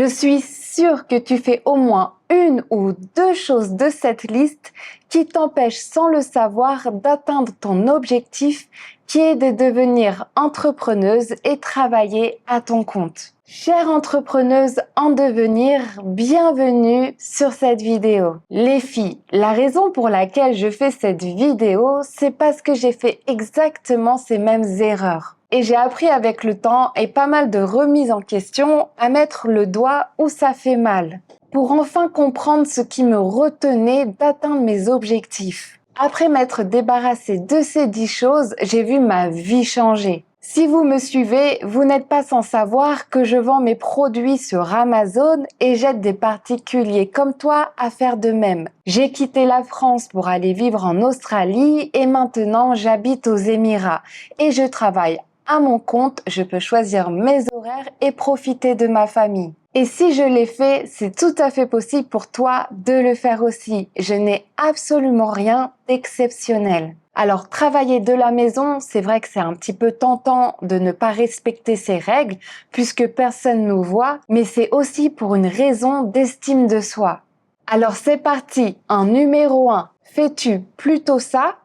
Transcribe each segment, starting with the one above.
Je suis sûre que tu fais au moins une ou deux choses de cette liste qui t'empêchent sans le savoir d'atteindre ton objectif qui est de devenir entrepreneuse et travailler à ton compte. Chère entrepreneuse en devenir, bienvenue sur cette vidéo. Les filles, la raison pour laquelle je fais cette vidéo, c'est parce que j'ai fait exactement ces mêmes erreurs. Et j'ai appris avec le temps et pas mal de remises en question à mettre le doigt où ça fait mal, pour enfin comprendre ce qui me retenait d'atteindre mes objectifs. Après m'être débarrassée de ces 10 choses, j'ai vu ma vie changer. Si vous me suivez, vous n'êtes pas sans savoir que je vends mes produits sur Amazon et j'aide des particuliers comme toi à faire de même. J'ai quitté la France pour aller vivre en Australie et maintenant j'habite aux Émirats et je travaille à mon compte, je peux choisir mes horaires et profiter de ma famille. Et si je l'ai fait, c'est tout à fait possible pour toi de le faire aussi. Je n'ai absolument rien d'exceptionnel. Alors, travailler de la maison, c'est vrai que c'est un petit peu tentant de ne pas respecter ces règles puisque personne nous voit, mais c'est aussi pour une raison d'estime de soi. Alors, c'est parti. En numéro 1, fais-tu plutôt ça ?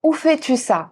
Ou fais-tu ça ?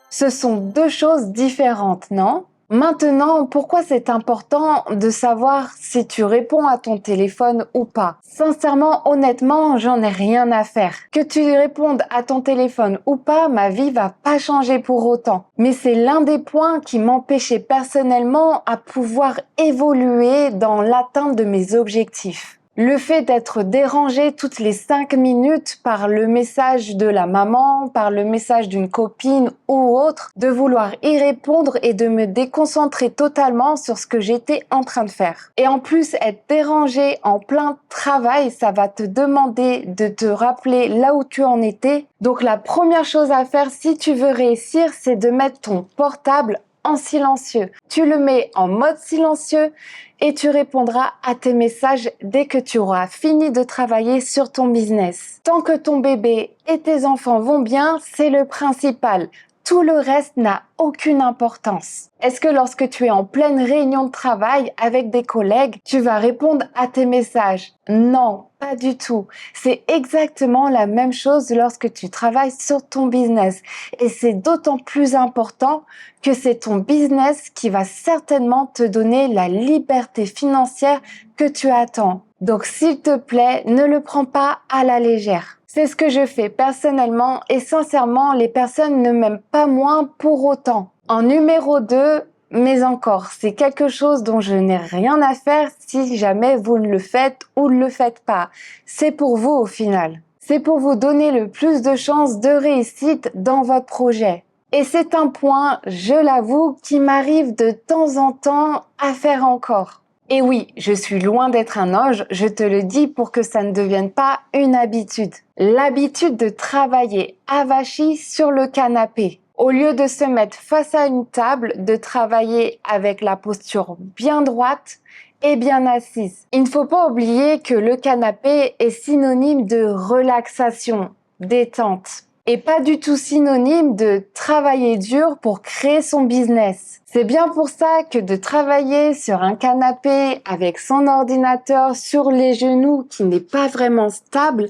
Ce sont deux choses différentes, non ? Maintenant, pourquoi c'est important de savoir si tu réponds à ton téléphone ou pas ? Sincèrement, honnêtement, j'en ai rien à faire. Que tu répondes à ton téléphone ou pas, ma vie va pas changer pour autant. Mais c'est l'un des points qui m'empêchait personnellement à pouvoir évoluer dans l'atteinte de mes objectifs. Le fait d'être dérangé toutes les 5 minutes par le message de la maman, par le message d'une copine ou autre, de vouloir y répondre et de me déconcentrer totalement sur ce que j'étais en train de faire. Et en plus, être dérangé en plein travail, ça va te demander de te rappeler là où tu en étais. Donc la première chose à faire si tu veux réussir, c'est de mettre ton portable en silencieux. Tu le mets en mode silencieux et tu répondras à tes messages dès que tu auras fini de travailler sur ton business. Tant que ton bébé et tes enfants vont bien, c'est le principal. Tout le reste n'a aucune importance. Est-ce que lorsque tu es en pleine réunion de travail avec des collègues, tu vas répondre à tes messages? Non, pas du tout. C'est exactement la même chose lorsque tu travailles sur ton business. Et c'est d'autant plus important que c'est ton business qui va certainement te donner la liberté financière que tu attends. Donc s'il te plaît, ne le prends pas à la légère. C'est ce que je fais personnellement et sincèrement, les personnes ne m'aiment pas moins pour autant. En numéro 2, mais encore, c'est quelque chose dont je n'ai rien à faire si jamais vous ne le faites ou ne le faites pas. C'est pour vous au final. C'est pour vous donner le plus de chances de réussite dans votre projet. Et c'est un point, je l'avoue, qui m'arrive de temps en temps à faire encore. Et oui, je suis loin d'être un ange, je te le dis pour que ça ne devienne pas une habitude. L'habitude de travailler avachi sur le canapé. Au lieu de se mettre face à une table, de travailler avec la posture bien droite et bien assise. Il ne faut pas oublier que le canapé est synonyme de relaxation, détente. Et pas du tout synonyme de travailler dur pour créer son business. C'est bien pour ça que de travailler sur un canapé avec son ordinateur sur les genoux qui n'est pas vraiment stable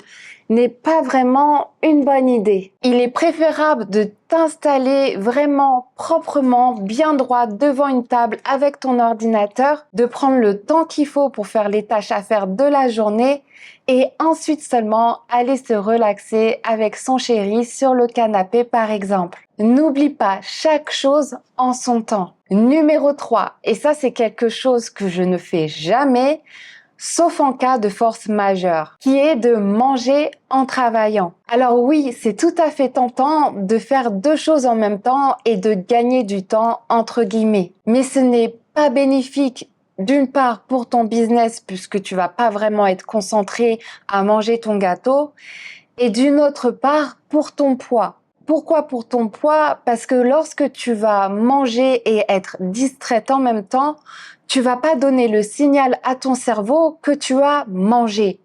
n'est pas vraiment une bonne idée. Il est préférable de t'installer vraiment proprement, bien droit devant une table avec ton ordinateur, de prendre le temps qu'il faut pour faire les tâches à faire de la journée et ensuite seulement aller se relaxer avec son chéri sur le canapé par exemple. N'oublie pas chaque chose en son temps. Numéro 3, et ça c'est quelque chose que je ne fais jamais, sauf en cas de force majeure, qui est de manger en travaillant. Alors oui, c'est tout à fait tentant de faire deux choses en même temps et de gagner du temps entre guillemets. Mais ce n'est pas bénéfique d'une part pour ton business puisque tu vas pas vraiment être concentré à manger ton gâteau et d'une autre part pour ton poids. Pourquoi pour ton poids? Parce que lorsque tu vas manger et être distraite en même temps, tu vas pas donner le signal à ton cerveau que tu as mangé.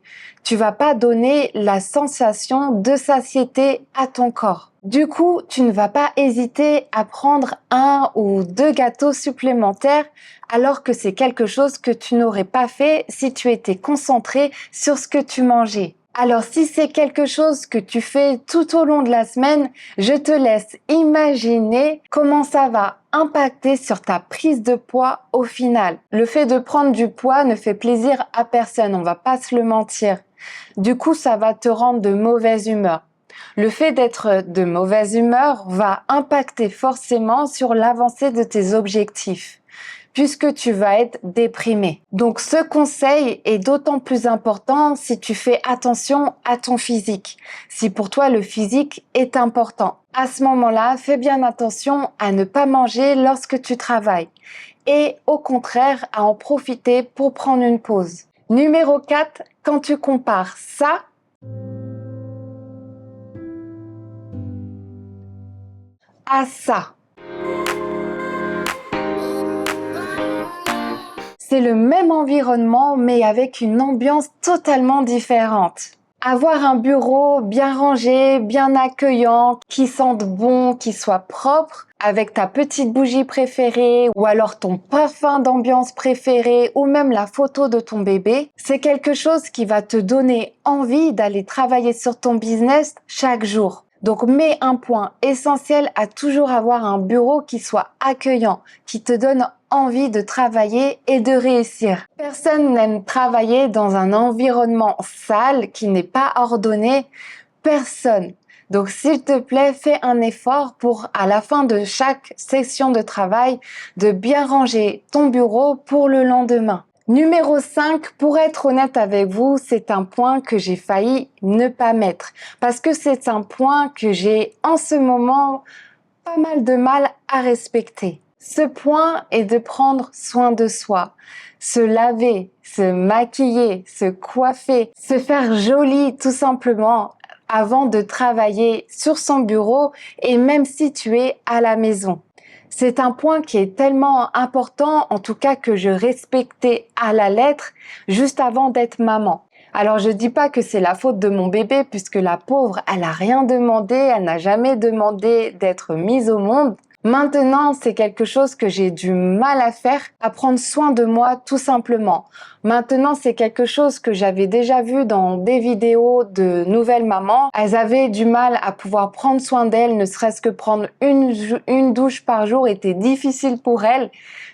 Tu vas pas donner la sensation de satiété à ton corps. Du coup, tu ne vas pas hésiter à prendre 1 ou 2 gâteaux supplémentaires alors que c'est quelque chose que tu n'aurais pas fait si tu étais concentré sur ce que tu mangeais. Alors si c'est quelque chose que tu fais tout au long de la semaine, je te laisse imaginer comment ça va impacter sur ta prise de poids au final. Le fait de prendre du poids ne fait plaisir à personne, on va pas se le mentir. Du coup, ça va te rendre de mauvaise humeur. Le fait d'être de mauvaise humeur va impacter forcément sur l'avancée de tes objectifs, puisque tu vas être déprimé. Donc ce conseil est d'autant plus important si tu fais attention à ton physique, si pour toi le physique est important. À ce moment-là, fais bien attention à ne pas manger lorsque tu travailles et au contraire à en profiter pour prendre une pause. Numéro 4, quand tu compares ça à ça. C'est le même environnement, mais avec une ambiance totalement différente. Avoir un bureau bien rangé, bien accueillant, qui sente bon, qui soit propre, avec ta petite bougie préférée, ou alors ton parfum d'ambiance préféré, ou même la photo de ton bébé, c'est quelque chose qui va te donner envie d'aller travailler sur ton business chaque jour. Donc, mets un point essentiel à toujours avoir un bureau qui soit accueillant, qui te donne envie de travailler et de réussir. Personne n'aime travailler dans un environnement sale qui n'est pas ordonné. Personne. Donc, s'il te plaît, fais un effort pour, à la fin de chaque session de travail, de bien ranger ton bureau pour le lendemain. Numéro 5, pour être honnête avec vous, c'est un point que j'ai failli ne pas mettre parce que c'est un point que j'ai en ce moment pas mal de mal à respecter. Ce point est de prendre soin de soi, se laver, se maquiller, se coiffer, se faire joli tout simplement avant de travailler sur son bureau et même si tu es à la maison. C'est un point qui est tellement important, en tout cas que je respectais à la lettre juste avant d'être maman. Alors je dis pas que c'est la faute de mon bébé puisque la pauvre, elle a rien demandé, elle n'a jamais demandé d'être mise au monde. Maintenant, c'est quelque chose que j'ai du mal à faire, à prendre soin de moi tout simplement. Maintenant, c'est quelque chose que j'avais déjà vu dans des vidéos de nouvelles mamans. Elles avaient du mal à pouvoir prendre soin d'elles, ne serait-ce que prendre une douche par jour était difficile pour elles.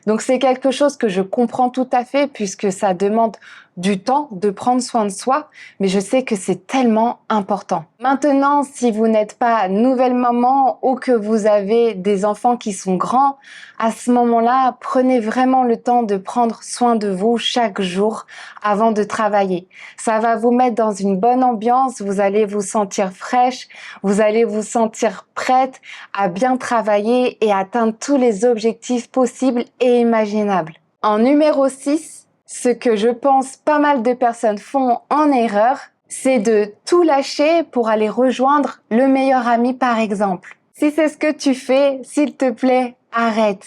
Donc c'est quelque chose que je comprends tout à fait puisque ça demande du temps de prendre soin de soi, mais je sais que c'est tellement important. Maintenant, si vous n'êtes pas nouvelle maman ou que vous avez des enfants qui sont grands, à ce moment-là, prenez vraiment le temps de prendre soin de vous chaque jour avant de travailler. Ça va vous mettre dans une bonne ambiance, vous allez vous sentir fraîche, vous allez vous sentir prête à bien travailler et atteindre tous les objectifs possibles et imaginables. En numéro 6, ce que je pense pas mal de personnes font en erreur, c'est de tout lâcher pour aller rejoindre le meilleur ami par exemple. Si c'est ce que tu fais, s'il te plaît, arrête.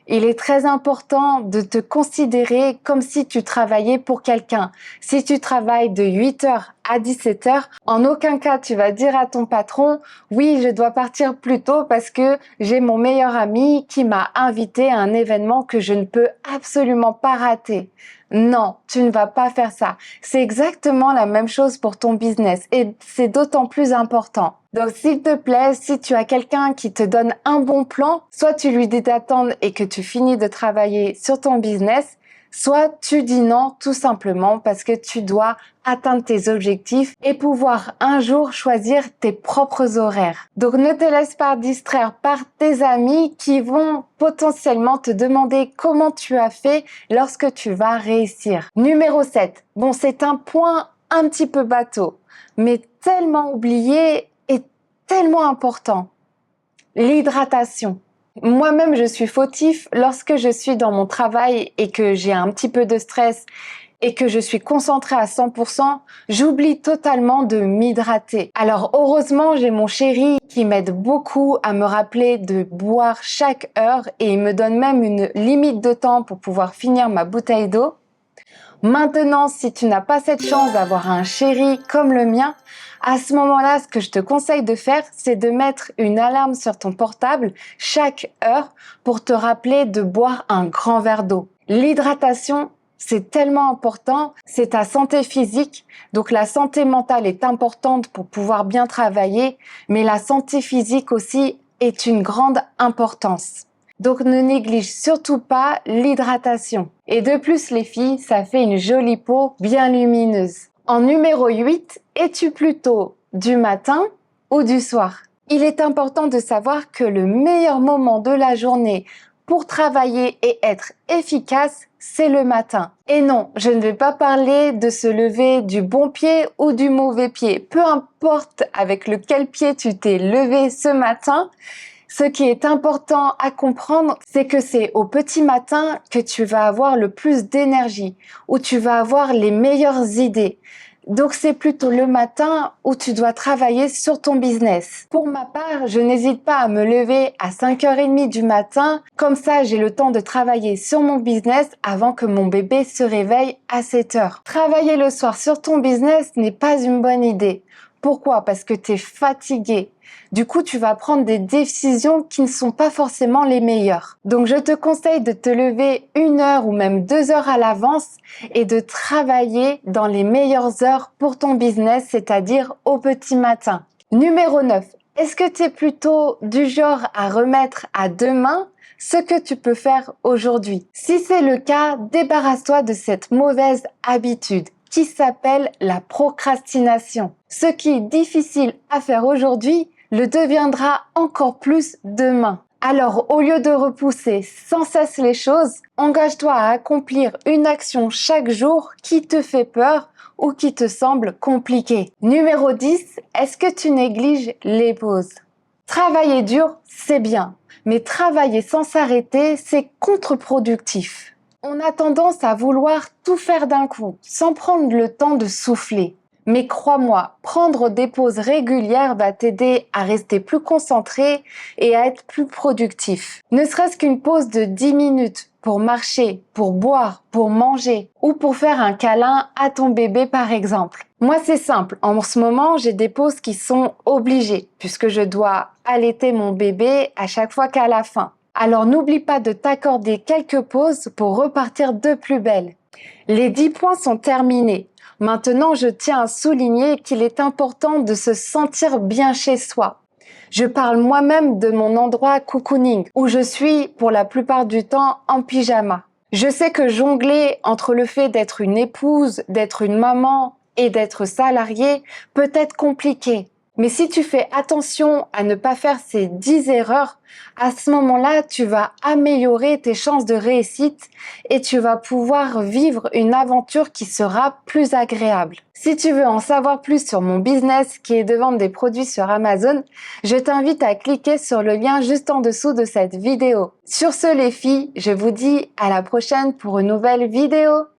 Il est très important de te considérer comme si tu travaillais pour quelqu'un. Si tu travailles de 8h à 17h, en aucun cas tu vas dire à ton patron « Oui, je dois partir plus tôt parce que j'ai mon meilleur ami qui m'a invité à un événement que je ne peux absolument pas rater. » Non, tu ne vas pas faire ça. C'est exactement la même chose pour ton business et c'est d'autant plus important. Donc, s'il te plaît, si tu as quelqu'un qui te donne un bon plan, soit tu lui dis d'attendre et que tu finis de travailler sur ton business, soit tu dis non tout simplement parce que tu dois atteindre tes objectifs et pouvoir un jour choisir tes propres horaires. Donc ne te laisse pas distraire par tes amis qui vont potentiellement te demander comment tu as fait lorsque tu vas réussir. Numéro 7. Bon, c'est un point un petit peu bateau, mais tellement oublié et tellement important. L'hydratation. Moi-même, je suis fautif lorsque je suis dans mon travail et que j'ai un petit peu de stress et que je suis concentrée à 100%, j'oublie totalement de m'hydrater. Alors heureusement, j'ai mon chéri qui m'aide beaucoup à me rappeler de boire chaque heure et il me donne même une limite de temps pour pouvoir finir ma bouteille d'eau. Maintenant, si tu n'as pas cette chance d'avoir un chéri comme le mien, à ce moment-là, ce que je te conseille de faire, c'est de mettre une alarme sur ton portable chaque heure pour te rappeler de boire un grand verre d'eau. L'hydratation, c'est tellement important, c'est ta santé physique, donc la santé mentale est importante pour pouvoir bien travailler, mais la santé physique aussi est une grande importance. Donc ne néglige surtout pas l'hydratation. Et de plus les filles, ça fait une jolie peau bien lumineuse. En numéro 8, es-tu plutôt du matin ou du soir? Il est important de savoir que le meilleur moment de la journée pour travailler et être efficace, c'est le matin. Et non, je ne vais pas parler de se lever du bon pied ou du mauvais pied. Peu importe avec lequel pied tu t'es levé ce matin, ce qui est important à comprendre, c'est que c'est au petit matin que tu vas avoir le plus d'énergie, où tu vas avoir les meilleures idées. Donc c'est plutôt le matin où tu dois travailler sur ton business. Pour ma part, je n'hésite pas à me lever à 5h30 du matin, comme ça j'ai le temps de travailler sur mon business avant que mon bébé se réveille à 7h. Travailler le soir sur ton business n'est pas une bonne idée. Pourquoi? Parce que tu es fatigué. Du coup, tu vas prendre des décisions qui ne sont pas forcément les meilleures. Donc, je te conseille de te lever 1 heure ou même 2 heures à l'avance et de travailler dans les meilleures heures pour ton business, c'est-à-dire au petit matin. Numéro 9. Est-ce que tu es plutôt du genre à remettre à demain ce que tu peux faire aujourd'hui? Si c'est le cas, débarrasse-toi de cette mauvaise habitude qui s'appelle la procrastination. Ce qui est difficile à faire aujourd'hui le deviendra encore plus demain. Alors, au lieu de repousser sans cesse les choses, engage-toi à accomplir une action chaque jour qui te fait peur ou qui te semble compliquée. Numéro 10, est-ce que tu négliges les pauses? Travailler dur, c'est bien, mais travailler sans s'arrêter, c'est contre-productif. On a tendance à vouloir tout faire d'un coup, sans prendre le temps de souffler. Mais crois-moi, prendre des pauses régulières va t'aider à rester plus concentré et à être plus productif. Ne serait-ce qu'une pause de 10 minutes pour marcher, pour boire, pour manger ou pour faire un câlin à ton bébé par exemple. Moi c'est simple, en ce moment j'ai des pauses qui sont obligées puisque je dois allaiter mon bébé à chaque fois qu'à la fin. Alors n'oublie pas de t'accorder quelques pauses pour repartir de plus belle. Les 10 points sont terminés. Maintenant, je tiens à souligner qu'il est important de se sentir bien chez soi. Je parle moi-même de mon endroit cocooning, où je suis pour la plupart du temps en pyjama. Je sais que jongler entre le fait d'être une épouse, d'être une maman et d'être salariée peut être compliqué. Mais si tu fais attention à ne pas faire ces 10 erreurs, à ce moment-là, tu vas améliorer tes chances de réussite et tu vas pouvoir vivre une aventure qui sera plus agréable. Si tu veux en savoir plus sur mon business qui est de vendre des produits sur Amazon, je t'invite à cliquer sur le lien juste en dessous de cette vidéo. Sur ce les filles, je vous dis à la prochaine pour une nouvelle vidéo.